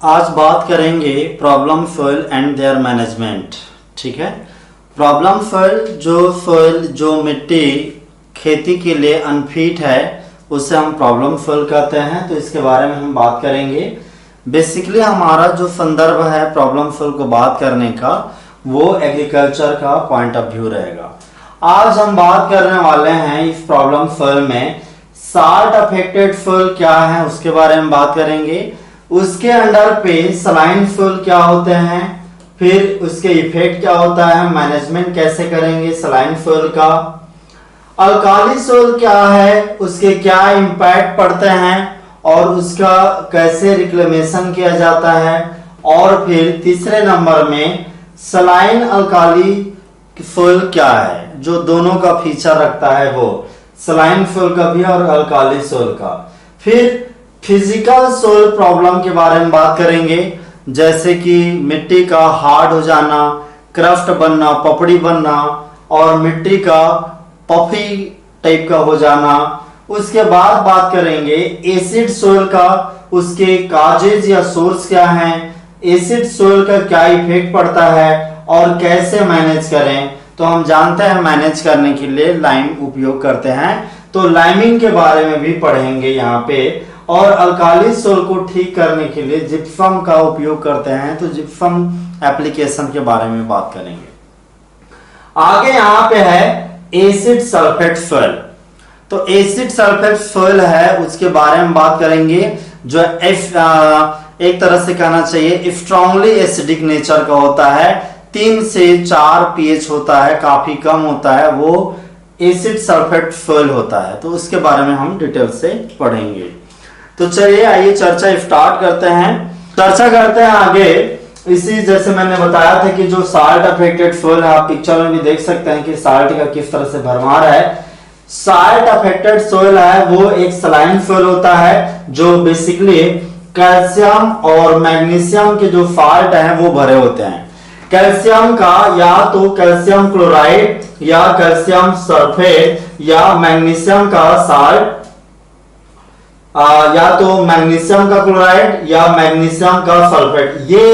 आज बात करेंगे problem soil and there management. ठीक है, प्रॉब्लम सॉइल जो मिट्टी खेती के लिए अनफिट है उसे हम प्रॉब्लम सॉइल कहते हैं। तो इसके बारे में हम बात करेंगे। बेसिकली हमारा जो संदर्भ है प्रॉब्लम सॉइल को बात करने का वो एग्रीकल्चर का पॉइंट ऑफ व्यू रहेगा। आज हम बात करने वाले हैं इस प्रॉब्लम सॉइल में साल्ट अफेक्टेड सॉइल क्या है उसके बारे में बात करेंगे। उसके अंडर पे सलाइन सॉइल क्या होते हैं, फिर उसके इफेक्ट क्या होता है, मैनेजमेंट कैसे करेंगे सलाइन सॉइल का। अल्काली सॉइल क्या है, उसके क्या इम्पैक्ट पड़ते हैं और उसका कैसे रिक्लेमेशन किया जाता है। और फिर तीसरे नंबर में सलाइन अल्काली सॉइल क्या है, जो दोनों का फीचर रखता है, वो सलाइन सॉइल का भी और अल्काली सॉइल का। फिर फिजिकल सॉइल प्रॉब्लम के बारे में बात करेंगे, जैसे कि मिट्टी का हार्ड हो जाना, क्रस्ट बनना, पपड़ी बनना और मिट्टी का पफी टाइप का हो जाना। उसके बाद बात करेंगे एसिड सॉइल का, उसके काजेज या सोर्स क्या हैं, एसिड सॉइल का क्या इफेक्ट पड़ता है और कैसे मैनेज करें। तो हम जानते हैं मैनेज करने के लिए लाइम उपयोग करते हैं, तो लाइमिंग के बारे में भी पढ़ेंगे यहाँ पे। और अल्काली सॉइल को ठीक करने के लिए जिप्सम का उपयोग करते हैं, तो जिप्सम एप्लीकेशन के बारे में बात करेंगे। आगे यहाँ पे है एसिड सल्फेट सॉइल। तो एसिड सल्फेट सॉइल है उसके बारे में बात करेंगे, जो एक तरह से कहना चाहिए स्ट्रांगली एसिडिक नेचर का होता है। 3 से 4 पीएच होता है, काफी कम होता है, वो एसिड सल्फेट सॉइल होता है। तो उसके बारे में हम डिटेल से पढ़ेंगे। तो चलिए आइए चर्चा स्टार्ट करते हैं। चर्चा करते हैं आगे। इसी जैसे मैंने बताया था कि जो साल्ट अफेक्टेड सॉइल है, आप पिक्चर में भी देख सकते हैं कि साल्ट का किस तरह से भरमार है। साल्ट अफेक्टेड सॉइल है वो एक सलाइन सॉइल होता है, जो बेसिकली कैल्शियम और मैग्नीशियम के जो साल्ट हैं वो भरे होते हैं। कैल्शियम का या तो कैल्शियम क्लोराइड या कैल्शियम सल्फेट या मैग्नीशियम का साल्ट, या तो मैग्नीशियम का क्लोराइड या मैग्नीशियम का सल्फेट। ये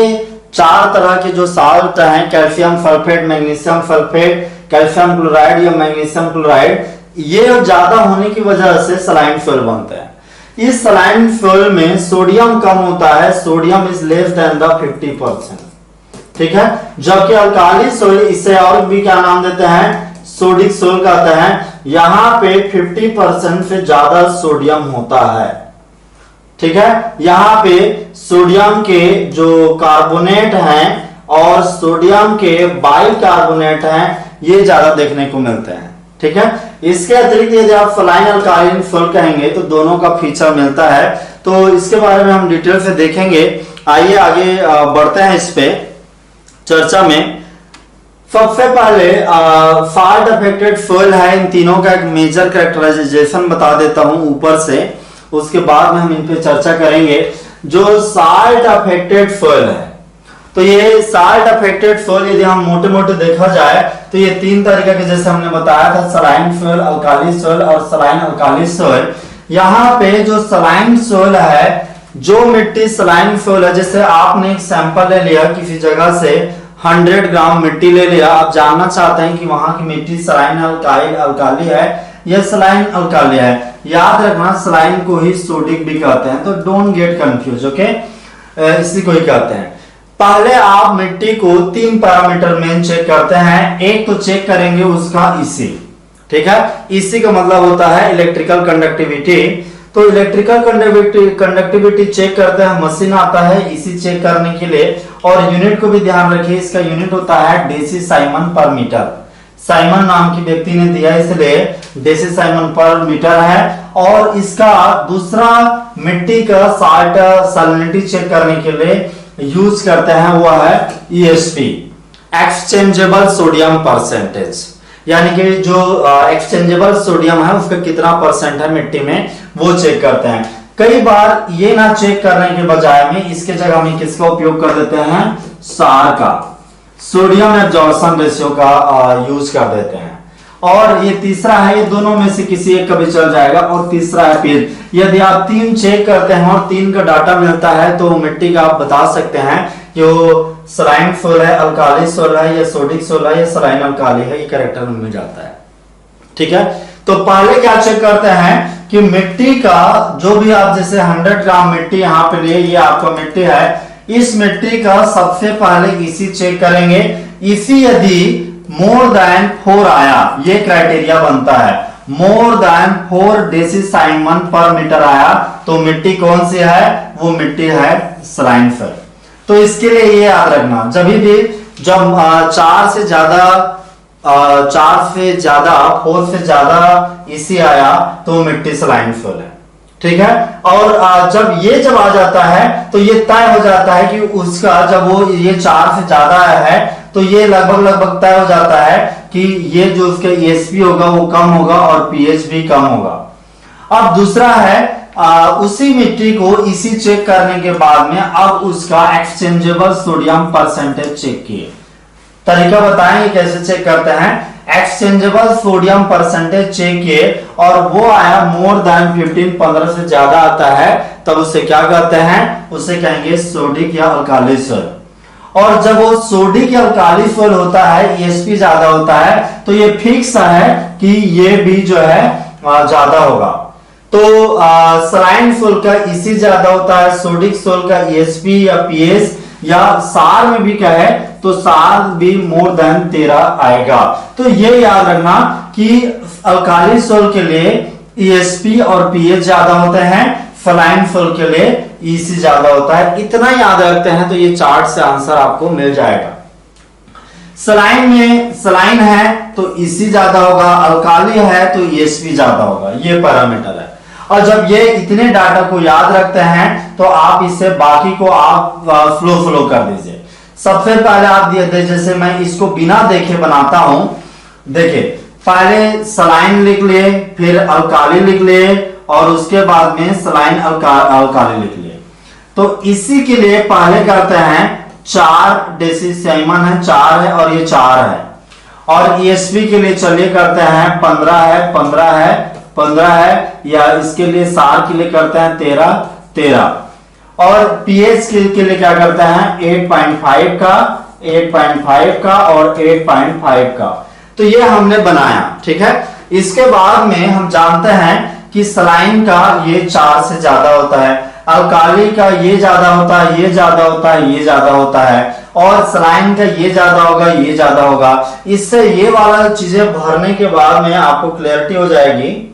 4 तरह के जो साल्ट हैं, calcium sulphate, magnesium sulphate, calcium chloride या मैग्नीशियम क्लोराइड, ये ज्यादा होने की वजह से सलाइन सॉइल बनते हैं। इस सलाइन सॉइल में सोडियम कम होता है, sodium is less than the 50%। ठीक है, जबकि अल्काली सॉइल, इसे और भी क्या नाम देते हैं, सोडिक सॉइल कहते हैं। यहां पे 50% से ज्यादा सोडियम होता है। ठीक है, यहां पे सोडियम के जो कार्बोनेट हैं और सोडियम के बाइकार्बोनेट हैं, ये ज्यादा देखने को मिलते हैं। ठीक है, इसके अतिरिक्त यदि आप सलाइन अल्कालिन सॉइल कहेंगे तो दोनों का फीचर मिलता है। तो इसके बारे में हम डिटेल से देखेंगे। आइए आगे बढ़ते हैं इस पे चर्चा में। सबसे पहले साल्ट अफेक्टेड सॉइल है, इन तीनों का एक मेजर कैरेक्टराइजेशन बता देता हूं ऊपर से, उसके बाद में हम इन पे चर्चा करेंगे। जो साल्ट अफेक्टेड सॉइल है, तो ये साल्ट अफेक्टेड सॉइल यदि हम मोटे मोटे देखा जाए तो ये 3 तरीके के, जैसे हमने बताया था, सलाइन सॉइल, अल्काली सॉइल और सलाइन अल्काली सॉइल। यहाँ पे जो सलाइन सॉइल है, जो मिट्टी सलाइन सॉइल है, जैसे आपने एक सैंपल ले लिया किसी जगह से, 100 ग्राम मिट्टी ले लिया, आप जानना चाहते हैं कि वहां की मिट्टी सलाइन अल्काली है या सलाइन अल्काली है। याद रखना सलाइन को ही सोडिक भी कहते हैं, तो डोंट गेट कंफ्यूज। ओके, इसी को ही कहते हैं। पहले आप मिट्टी को 3 पैरामीटर में चेक करते हैं। एक तो चेक करेंगे उसका ईसी। ठीक है, ईसी का मतलब होता है इलेक्ट्रिकल कंडक्टिविटी। तो इलेक्ट्रिकल कंडक्टिविटी चेक करते हैं, मशीन आता है इसी चेक करने के लिए। और यूनिट को भी ध्यान रखिए, इसका यूनिट होता है डेसी साइमन पर मीटर। साइमन नाम की व्यक्ति ने दिया, इसलिए डेसी साइमन पर मीटर है। और इसका दूसरा मिट्टी का साल्ट सैलिनिटी चेक करने के लिए यूज करते हैं, वो है ESP, एक्सचेंजेबल सोडियम परसेंटेज। यानी कि जो एक्सचेंजेबल सोडियम है उसका कितना परसेंट है मिट्टी में, वो चेक करते हैं। कई बार ये ना चेक करने के बजाय में इसके जगह में किसका उपयोग कर देते हैं, सार का, सोडियम एब्जॉर्प्शन रेशियो का यूज कर देते हैं। और ये तीसरा है, ये दोनों में से किसी एक का भी चल जाएगा, और तीसरा है पीएच। यदि आप 3 चेक करते हैं और 3 का डाटा मिलता है तो मिट्टी का आप बता सकते हैं कि वो सलाइन सोल है, अल्काली सोल है, या सोडिक सोल है, या सलाइन अल्काली है, ये कैरेक्टर मिल जाता है। ठीक है, तो पहले क्या चेक करते हैं कि मिट्टी का जो भी आप जैसे 100 ग्राम मिट्टी यहाँ पे लिए, ये आपका मिट्टी है, इस मिट्टी का सबसे पहले इसी चेक करेंगे। इसी यदि मोर देन 4 आया, ये क्राइटेरिया बनता है, मोर देन 4 डेसिसाइमन पर मीटर आया तो मिट्टी कौन सी है, वो मिट्टी है सलाइन सोइल। तो इसके लिए ये याद रखना, जब 4 से ज्यादा 4 से ज्यादा इसी आया तो मिट्टी सलाइन सोइल है। ठीक है, और जब आ जाता है तो ये तय हो जाता है कि उसका जब वो ये 4 से ज्यादा है तो ये लगभग तय हो जाता है कि ये जो उसका ESP होगा वो कम होगा और pH भी कम होगा। अब दूसरा है उसी मिट्टी को इसी चेक करने के बाद में अब उसका एक्सचेंजेबल सोडियम परसेंटेज चेक किए। तरीका बताएंगे कैसे चेक करते हैं। एक्सचेंजेबल सोडियम परसेंटेज चेक किए और वो आया मोर देन 15 से ज्यादा आता है, तब उसे क्या कहते हैं, उसे कहेंगे सोडिक या अल्काली सोल। और जब वो सोडिक या अल्काली सोल होता है, ESP ज्यादा होता है, तो ये फिक्स है कि ये भी जो है ज्यादा होगा। तो सलाइन सोल का EC ज्यादा होता है, सोडिक सोल का ESP या pH, या सार में भी क्या है तो सार भी मोर देन 13 आएगा। तो ये याद रखना कि अल्काली सोल के लिए ESP और pH ज्यादा होते हैं, सलाइन सोल के लिए EC ज्यादा होता है। इतना याद रखते हैं तो ये चार्ट से आंसर आपको मिल जाएगा। सलाइन में सलाइन है तो EC ज्यादा होगा, अल्काली है तो ESP ज्यादा होगा, ये पैरामीटर है। और जब ये इतने डाटा को याद रखते हैं तो आप इससे बाकी को आप फ्लो कर दीजिए। सबसे पहले आप दिए, जैसे मैं इसको बिना देखे बनाता हूं, देखिए पहले सलाइन लिख लिए, फिर अल्काली लिख लिए, और उसके बाद में सलाइन अल्काली लिख लिए। तो इसी के लिए पहले करते हैं 4 डेसिसाइमन है, 4 है और ये 4 है। और ESP के लिए चलिए करते हैं 15 है, या इसके लिए सार के लिए करते हैं 13। और pH के लिए क्या करते हैं 8.5 का और 8.5 का। तो ये हमने बनाया। ठीक है, इसके बाद में हम जानते हैं कि सलाइन का ये 4 से ज्यादा होता है, अल्काली का ये ज्यादा होता है, ये ज्यादा होता है, ये ज्यादा होता है, और सलाइन का ये ज्यादा होगा, ये ज्यादा होगा। इससे ये वाला चीजें भरने के बाद में आपको क्लैरिटी हो जाएगी।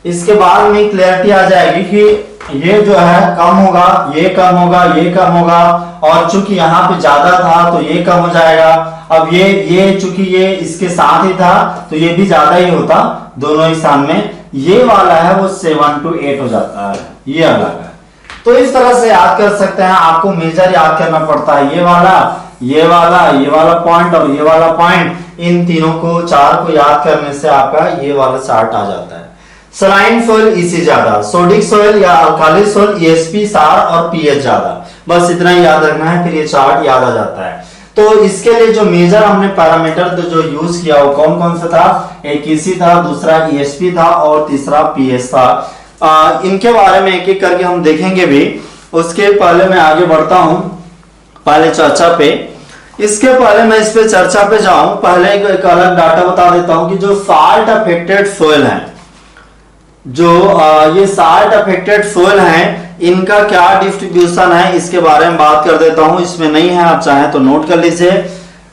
इसके बाद में क्लैरिटी आ जाएगी कि ये जो है कम होगा, ये कम होगा, ये कम होगा, और चूंकि यहाँ पे ज्यादा था तो ये कम हो जाएगा। अब ये चूंकि ये इसके साथ ही था तो ये भी ज्यादा ही होता, दोनों ही स्थान में। ये वाला है वो 7 to 8 हो जाता है, ये अलग है। तो इस तरह से याद कर सकते हैं। आपको मेजर याद करना पड़ता है, ये वाला पॉइंट और ये वाला पॉइंट, इन तीनों को 4 को याद करने से आपका ये वाला चार्ट आ जाता है। सलाइन सोइल EC ज्यादा, सोडिक सोइल या अल्काली सोइल ESP सार और pH ज्यादा, बस इतना ही याद रखना है, फिर ये चार्ट याद आ जाता है। तो इसके लिए जो मेजर हमने पैरामीटर जो यूज किया वो कौन कौन सा था, एक EC था, दूसरा ESP था और तीसरा pH था। इनके बारे में एक एक करके हम देखेंगे भी। उसके पहले मैं आगे बढ़ता हूं पहले चर्चा पे। इसके पहले मैं इस पे चर्चा पे जाऊं, पहले एक अलग डाटा बता देता हूं कि जो साल्ट अफेक्टेड सोइल है, जो ये साल्ट अफेक्टेड सोइल है, इनका क्या डिस्ट्रीब्यूशन है इसके बारे में बात कर देता हूं। इसमें नहीं है, आप चाहें तो नोट कर लीजिए।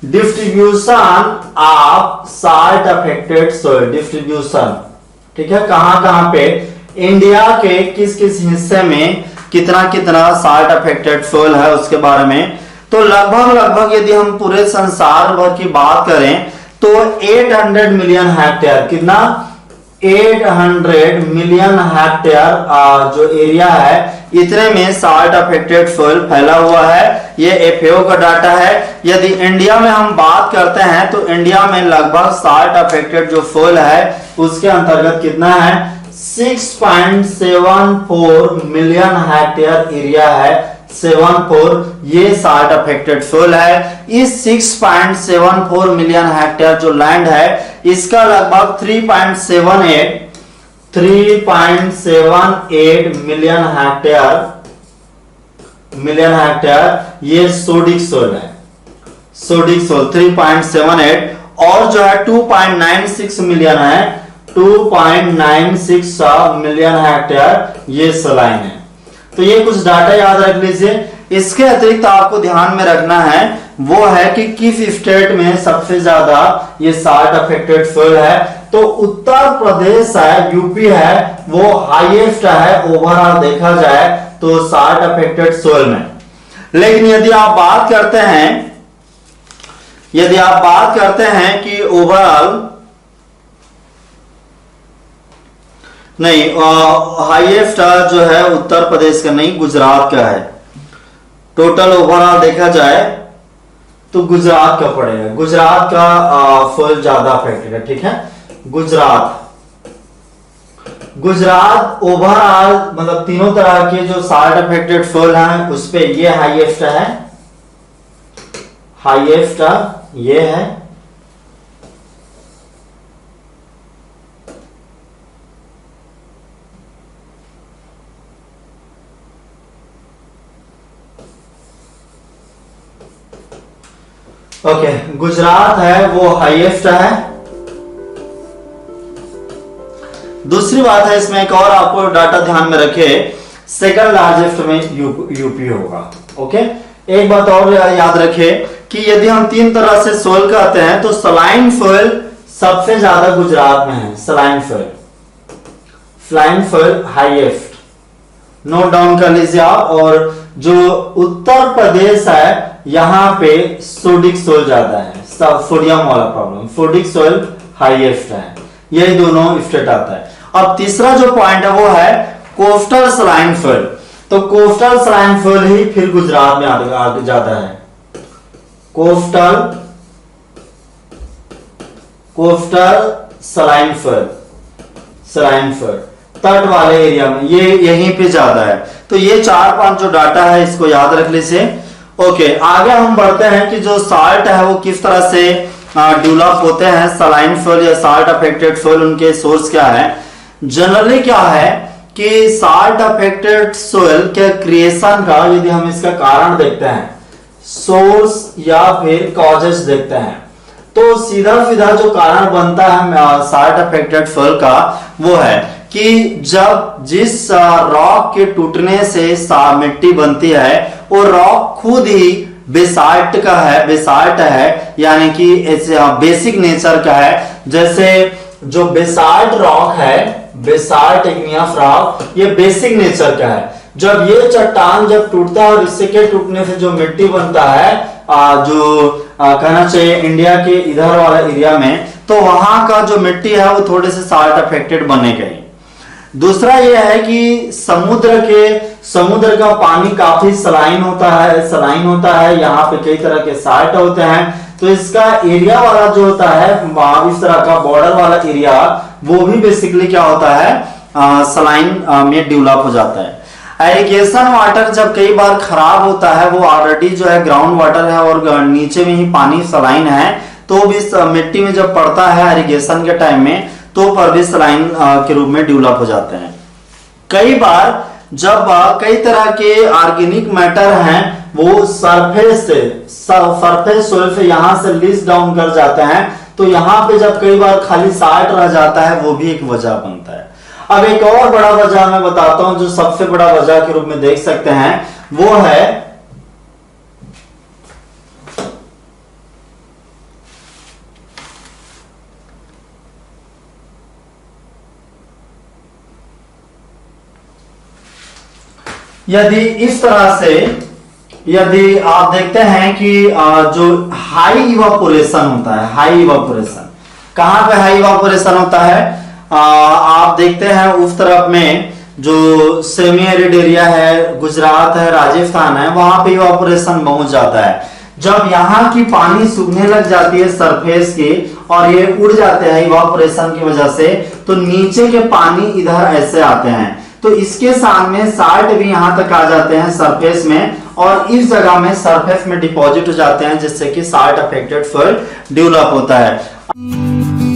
Distribution of salt affected soil, distribution, ठीक है, कहां पे इंडिया के किस किस हिस्से में कितना कितना साल्ट अफेक्टेड सोइल है उसके बारे में। तो लगभग यदि हम पूरे संसार भर की बात करें तो 800 मिलियन हेक्टेयर, कितना 800 मिलियन हेक्टेयर जो एरिया है, इतने में साल्ट अफेक्टेड सोइल फैला हुआ है। ये एफएओ का डाटा है। यदि इंडिया में हम बात करते हैं तो इंडिया में लगभग साल्ट अफेक्टेड जो सोइल है उसके अंतर्गत कितना है, 6.74 मिलियन हेक्टेयर एरिया है। 74 ये साल्ट अफेक्टेड सोइल है। इस 6.74 मिलियन हेक्टेयर जो लैंड है इसका लगभग 3.78 मिलियन हेक्टेयर ये सोडिक सोइल है। सोडिक सोइल 3.78 और जो है 2.96 मिलियन है, 2.96 मिलियन हेक्टेयर ये सलाइन है। तो ये कुछ डाटा याद रख लीजिए। इसके अतिरिक्त आपको ध्यान में रखना है वो है कि किस स्टेट में सबसे ज्यादा ये साल्ट अफेक्टेड सोइल है। तो उत्तर प्रदेश है, यूपी है, वो हाईएस्ट है ओवरऑल देखा जाए तो साल्ट अफेक्टेड सोइल में। लेकिन यदि आप बात करते हैं कि ओवरऑल नहीं, हाईएस्ट जो है उत्तर प्रदेश का नहीं, गुजरात का है। टोटल ओवरऑल देखा जाए तो गुजरात का पड़ेगा। गुजरात का सोइल ज्यादा अफेक्टेड है। ठीक है, गुजरात ओवरऑल मतलब तीनों तरह के जो साल्ट अफेक्टेड सोइल हैं उस पे ये हाईएस्ट है। ये है। ओके, गुजरात है वो हाईएस्ट है। दूसरी बात है इसमें एक और आपको डाटा ध्यान में रखे, सेकंड लार्जेस्ट में यूपी होगा। ओके, एक बात और याद रखे कि यदि हम तीन तरह से सोइल कहते हैं तो सलाइन सोइल सबसे ज्यादा गुजरात में है। Saline soil highest, note down कर लीजिए आप। और जो उत्तर प्रदेश है यहां पे सोडिक सोइल ज्यादा है, सोडियम वाला प्रॉब्लम, सोडिक सोइल हाईएस्ट है। यही दोनों स्टेट आता है। अब तीसरा जो पॉइंट है वो है कोस्टल सलाइन सोइल। तो कोस्टल सलाइन सोइल ही फिर गुजरात में आगे ज्यादा है। कोस्टल सलाइन सोइल तट वाले एरिया में ये यहीं पे ज्यादा है। तो ये 4-5 जो डाटा है इसको याद रख लीजिए। ओके, आगे हम बढ़ते हैं कि जो साल्ट है वो किस तरह से डेवलप होते हैं। सलाइन सोइल या साल्ट अफेक्टेड सोइल, उनके सोर्स क्या है। जनरली क्या है कि साल्ट अफेक्टेड सोइल के क्रिएशन का यदि हम इसका कारण देखते हैं, सोर्स या फिर कॉजेस देखते हैं, तो सीधा सीधा जो कारण बनता है साल्ट अफेक्टेड सोइल का वो है कि जब जिस रॉक के टूटने से मिट्टी बनती है वो रॉक खुद ही बेसाल्ट है, यानी कि बेसिक नेचर का है। जैसे जो बेसाल्ट रॉक है, बेसाल्ट इग्नियस रॉक, ये बेसिक नेचर का है। जब ये चट्टान जब टूटता है और इससे के टूटने से जो मिट्टी बनता है, कहना चाहिए इंडिया के इधर वाला एरिया में, तो वहां का जो मिट्टी है वो थोड़े से साल्ट अफेक्टेड बने गए। दूसरा यह है कि समुद्र का पानी काफी सलाइन होता है, यहाँ पे कई तरह के साल्ट होते हैं। तो इसका एरिया वाला जो होता है इस तरह का बॉर्डर वाला एरिया, वो भी बेसिकली क्या होता है, सलाइन में डेवलप हो जाता है। इरिगेशन वाटर जब कई बार खराब होता है, वो ऑलरेडी जो है ग्राउंड वाटर है और नीचे में ही पानी सलाइन है, तो भी मिट्टी में जब पड़ता है इरिगेशन के टाइम में तो पर भी सलाइन के रूप में डेवलप हो जाते हैं। कई बार जब कई तरह के ऑर्गेनिक मैटर हैं वो सरफेस सोइल से यहां से लीच डाउन कर जाते हैं, तो यहां पे जब कई बार खाली साल्ट रह जाता है, वो भी एक वजह बनता है। अब एक और बड़ा वजह मैं बताता हूं जो सबसे बड़ा वजह के रूप में देख सकते हैं, वो है यदि आप देखते हैं कि जो हाई इवापोरेशन होता है, कहां पे हाई इवापोरेशन होता है, आप देखते हैं उस तरफ में जो सेमी एरिड एरिया है, गुजरात है, राजस्थान है, वहां पे इवापोरेशन पहुंच जाता है। जब यहाँ की पानी सूखने लग जाती है सरफेस की और ये उड़ जाते हैं इवापोरेशन की वजह से, तो नीचे के पानी इधर ऐसे आते हैं, तो इसके सामने साल्ट भी यहाँ तक आ जाते हैं सरफेस में, और इस जगह में सरफेस में डिपॉजिट हो जाते हैं, जिससे कि साल्ट अफेक्टेड सॉइल डेवलप होता है।